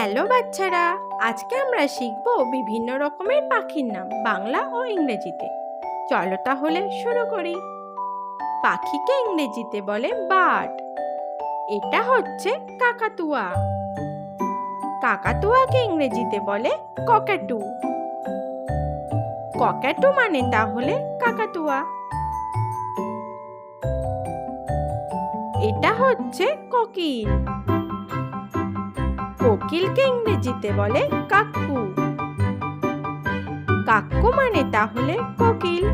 Hello বাচ্চারা, আজকে আমরা শিখব বিভিন্ন রকমের পাখির নাম বাংলা ও ইংরেজিতে। চলো তাহলে শুরু করি। পাখিকে ইংরেজিতে বলে বার্ড। এটা হচ্ছে কাকাতুয়া। কাকাতুয়াকে ইংরেজিতে বলে ককাটু। ককাটু মানে তাহলে কাকাতুয়া। এটা হচ্ছে কোকিল। কোকিলকে ইংরেজিতে বলে কাক্কু। কাক্কু মানে তাহলে কোকিল।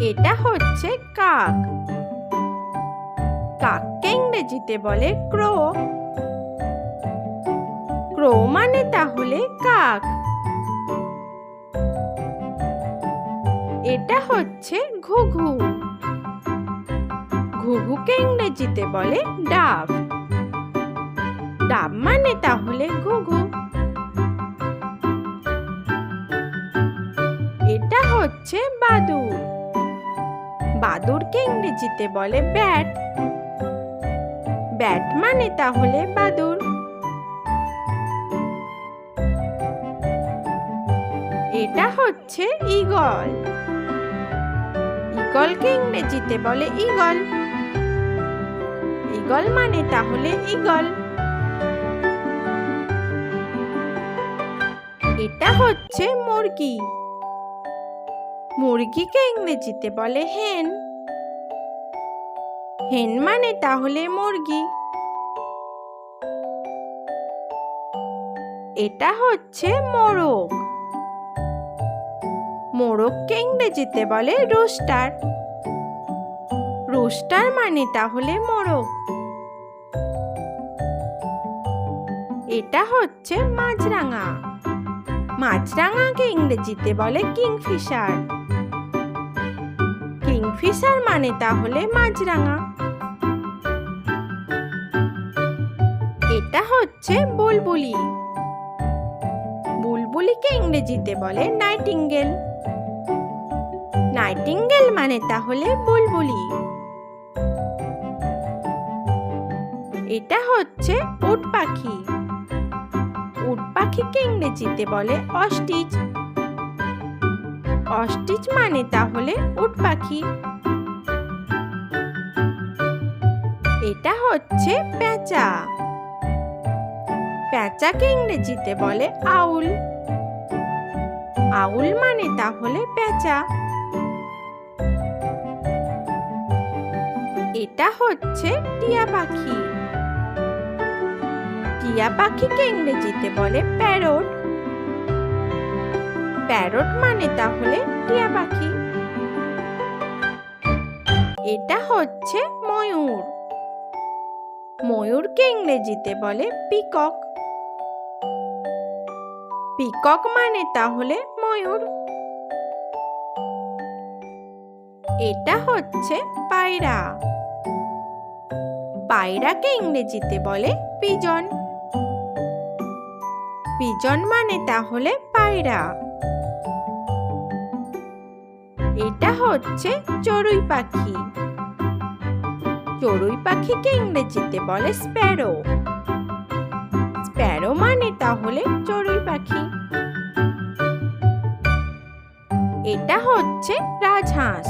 এটা হচ্ছে কাক। কাককে ইংরেজিতে বলে ক্রো। ক্রো মানে তাহলে কাক। এটা হচ্ছে ঘুঘু। ঘুঘুকে ইংরেজিতে বলে ডাব। ডাব মানে তাহলে ঘুঘু। এটা হচ্ছে বাদুড়। বাদুড়কে ইংরেজিতে বলে ব্যাট। ব্যাট মানে তাহলে বাদুড়। এটা হচ্ছে ঈগল। ঈগলকে ইংরেজিতে বলে ঈগল। ঈগল মানে তাহলে ঈগল। এটা হচ্ছে মুরগি। মুরগিকে ইংরেজিতে বলে হেন। হেন মানে তাহলে মুরগি। এটা হচ্ছে মোরগ। মোরগকে ইংরেজিতে বলে রুস্টার। রুস্টার মানে তাহলে মোরগ। এটা হচ্ছে মাছরাঙা। মাছরাঙাকে ইংরেজিতে বলে কিংফিশার। কিংফিশার মানে তাহলে মাছরাঙা। এটা হচ্ছে বুলবুলি। বুলবুলিকে ইংরেজিতে বলে নাইটিঙ্গেল। নাইটিঙ্গেল মানে তাহলে বুলবুলি। এটা হচ্ছে উট পাখি। উট পাখিকে ইংরেজিতে বলে অস্ট্রিচ। অস্ট্রিচ মানে তাহলে উট পাখি। এটা হচ্ছে পেঁচা। পেঁচাকে ইংরেজিতে বলে আউল। আউল মানে তাহলে পেঁচা। এটা হচ্ছে টিয়া পাখি। টিয়া পাখিকে ইংরেজিতে বলে প্যারট। প্যারট মানে তাহলে টিয়া পাখি। এটা হচ্ছে ময়ূর। ময়ূরকে ইংরেজিতে বলে পিকক। পিকক মানে তাহলে ময়ূর। এটা হচ্ছে পায়রা। পায়রাকে ইংরেজিতে বলে পিজন। পিজন মানে তাহলে পায়রা। এটা হচ্ছে চড়ুই পাখি। চড়ুই পাখিকে ইংরেজিতে বলে স্প্যারো। স্প্যারো মানে তাহলে চড়ুই পাখি। এটা হচ্ছে রাজহাঁস।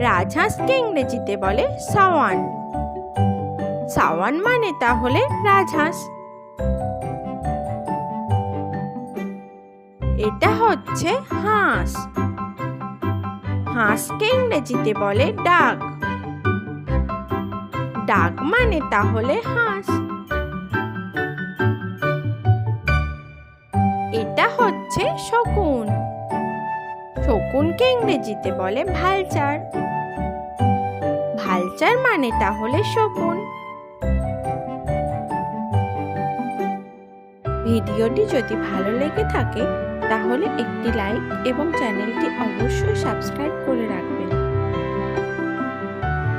রাজহাঁসকে ইংরেজিতে বলে সাওয়ান। সাওয়ান মানে তাহলে রাজহাঁস। এটা হচ্ছে হাঁস। হাঁসকে ইংরেজিতে বলে ডাক। ডাক মানে তাহলে হাঁস। এটা হচ্ছে শকুন। শকুনকে ইংরেজিতে বলে ভালচার। ভালচার মানে তাহলে শকুন। ভিডিওটি যদি ভালো লেগে থাকে তাহলে একটি লাইক এবং চ্যানেলটি অবশ্যই সাবস্ক্রাইব করে রাখবেন।